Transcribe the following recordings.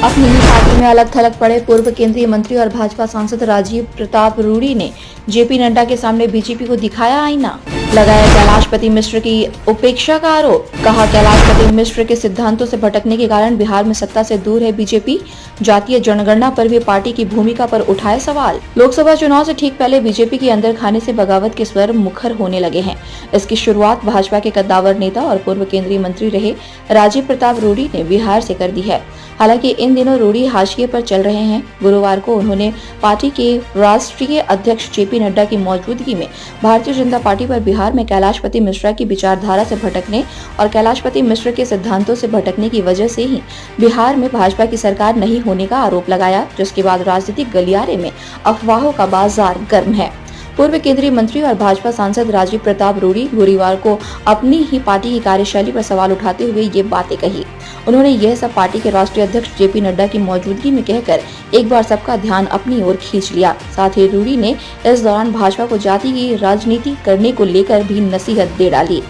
अपनी ही पार्टी में अलग थलग पड़े पूर्व केंद्रीय मंत्री और भाजपा सांसद राजीव प्रताप रूडी ने जेपी नड्डा के सामने बीजेपी को दिखाया आईना, लगाया कैलाशपति मिश्र की उपेक्षा का आरोप। कहा कैलाशपति मिश्र के सिद्धांतों से भटकने के कारण बिहार में सत्ता से दूर है बीजेपी। जातीय जनगणना पर भी पार्टी की भूमिका पर उठाए सवाल। लोकसभा चुनाव से ठीक पहले बीजेपी के अंदर खाने से बगावत के स्वर मुखर होने लगे हैं। इसकी शुरुआत भाजपा के कद्दावर नेता और पूर्व केंद्रीय मंत्री रहे राजीव प्रताप रूडी ने बिहार से कर दी है। हालांकि इन दिनों रूडी हाशिए पर चल रहे हैं। गुरुवार को उन्होंने पार्टी के राष्ट्रीय अध्यक्ष जेपी नड्डा की मौजूदगी में भारतीय जनता पार्टी पर बिहार में कैलाशपति मिश्रा की विचारधारा से भटकने और कैलाशपति मिश्र के सिद्धांतों से भटकने की वजह से ही बिहार में भाजपा की सरकार नहीं होने का आरोप लगाया, जिसके बाद राजनीतिक गलियारे में अफवाहों का बाजार गर्म है। पूर्व केंद्रीय मंत्री और भाजपा सांसद राजीव प्रताप रूडी गुरुवार को अपनी ही पार्टी की कार्यशैली पर सवाल उठाते हुए ये बातें कही। उन्होंने यह सब पार्टी के राष्ट्रीय अध्यक्ष जेपी नड्डा की मौजूदगी में कहकर एक बार सबका ध्यान अपनी ओर खींच लिया। साथ ही रूडी ने इस दौरान भाजपा को जाति की राजनीति करने को लेकर भी नसीहत दे डाली।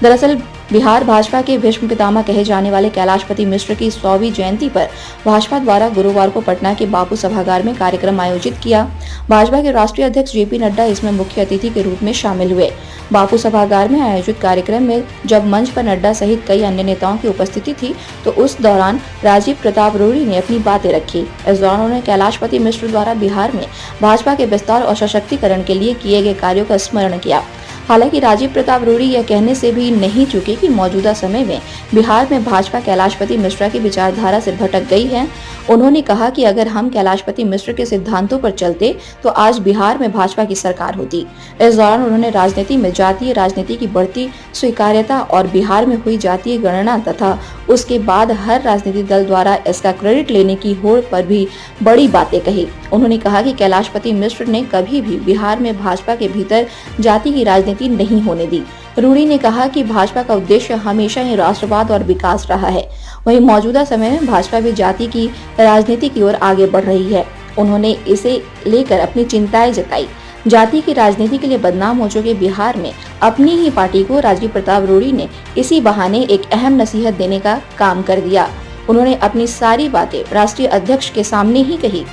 दरअसल बिहार भाजपा के भीष्म पितामह कहे जाने वाले कैलाशपति मिश्र की 100वीं जयंती पर भाजपा द्वारा गुरुवार को पटना के बापू सभागार में कार्यक्रम आयोजित किया। भाजपा के राष्ट्रीय अध्यक्ष जेपी नड्डा इसमें मुख्य अतिथि के रूप में शामिल हुए। बापू सभागार में आयोजित कार्यक्रम में जब मंच पर नड्डा सहित कई अन्य नेताओं की उपस्थिति थी, तो उस दौरान राजीव प्रताप रूडी ने अपनी बातें रखी। इस दौरान उन्होंने कैलाशपति मिश्र द्वारा बिहार में भाजपा के विस्तार और सशक्तिकरण के लिए किए गए कार्यों का स्मरण किया। हालांकि राजीव प्रताप रूडी यह कहने से भी नहीं चूके कि मौजूदा समय में बिहार में भाजपा कैलाशपति मिश्रा की विचारधारा से भटक गई है। उन्होंने कहा कि अगर हम कैलाशपति मिश्र के सिद्धांतों पर चलते तो आज बिहार में भाजपा की सरकार होती। इस दौरान उन्होंने राजनीति में जातीय राजनीति की बढ़ती स्वीकार्यता और बिहार में हुई जातीय गणना तथा उसके बाद हर राजनीतिक दल द्वारा इसका क्रेडिट लेने की होड़ पर भी बड़ी बातें कही। उन्होंने कहा कि कैलाशपति मिश्र ने कभी भी बिहार में भाजपा के भीतर जाति की राजनीति नहीं होने दी। रूडी ने कहा कि भाजपा का उद्देश्य हमेशा ही राष्ट्रवाद और विकास रहा है। वहीं मौजूदा समय में भाजपा भी जाति की राजनीति की ओर आगे बढ़ रही है। उन्होंने इसे लेकर अपनी चिंताएं जताई। जाति की राजनीति के लिए बदनाम हो चुके बिहार में अपनी ही पार्टी को राजीव प्रताप रूडी ने इसी बहाने एक अहम नसीहत देने का काम कर दिया। उन्होंने अपनी सारी बातें राष्ट्रीय अध्यक्ष के सामने ही कही।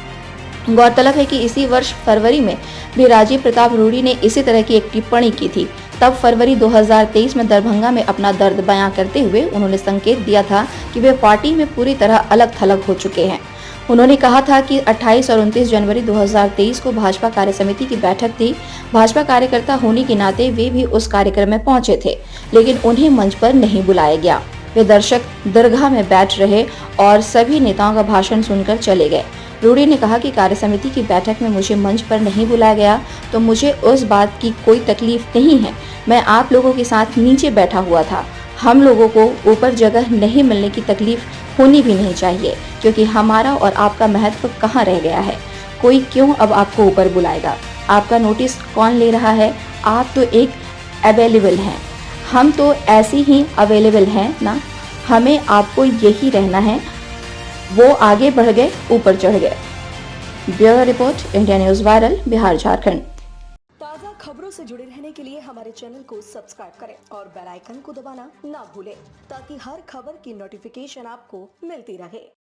गौरतलब है कि इसी वर्ष फरवरी में भी राजीव प्रताप रूडी ने इसी तरह की एक टिप्पणी की थी। तब फरवरी 2023 में दरभंगा में अपना दर्द बयां करते हुए उन्होंने संकेत दिया था कि वे पार्टी में पूरी तरह अलग थलग हो चुके हैं। उन्होंने कहा था कि 28 और 29 जनवरी 2023 को भाजपा कार्य समिति की बैठक थी। भाजपा कार्यकर्ता होने के नाते वे भी उस कार्यक्रम में पहुंचे थे, लेकिन उन्हें मंच पर नहीं बुलाया गया। वे दर्शक दरगाह में बैठ रहे और सभी नेताओं का भाषण सुनकर चले गए। रूडी ने कहा कि कार्य समिति की बैठक में मुझे मंच पर नहीं बुलाया गया तो मुझे उस बात की कोई तकलीफ नहीं है। मैं आप लोगों के साथ नीचे बैठा हुआ था। हम लोगों को ऊपर जगह नहीं मिलने की तकलीफ होनी भी नहीं चाहिए, क्योंकि हमारा और आपका महत्व कहाँ रह गया है। कोई क्यों अब आपको ऊपर बुलाएगा? आपका नोटिस कौन ले रहा है? आप तो एक अवेलेबल हैं, हम तो ऐसे ही अवेलेबल हैं ना। हमें आपको यही रहना है। वो आगे बढ़ गए, ऊपर चढ़ गए। Bureau report, India news viral, Bihar Jharkhand. ताज़ा खबरों से जुड़े रहने के लिए हमारे चैनल को सब्सक्राइब करें और बेल आइकन को दबाना ना भूलें, ताकि हर खबर की नोटिफिकेशन आपको मिलती रहे।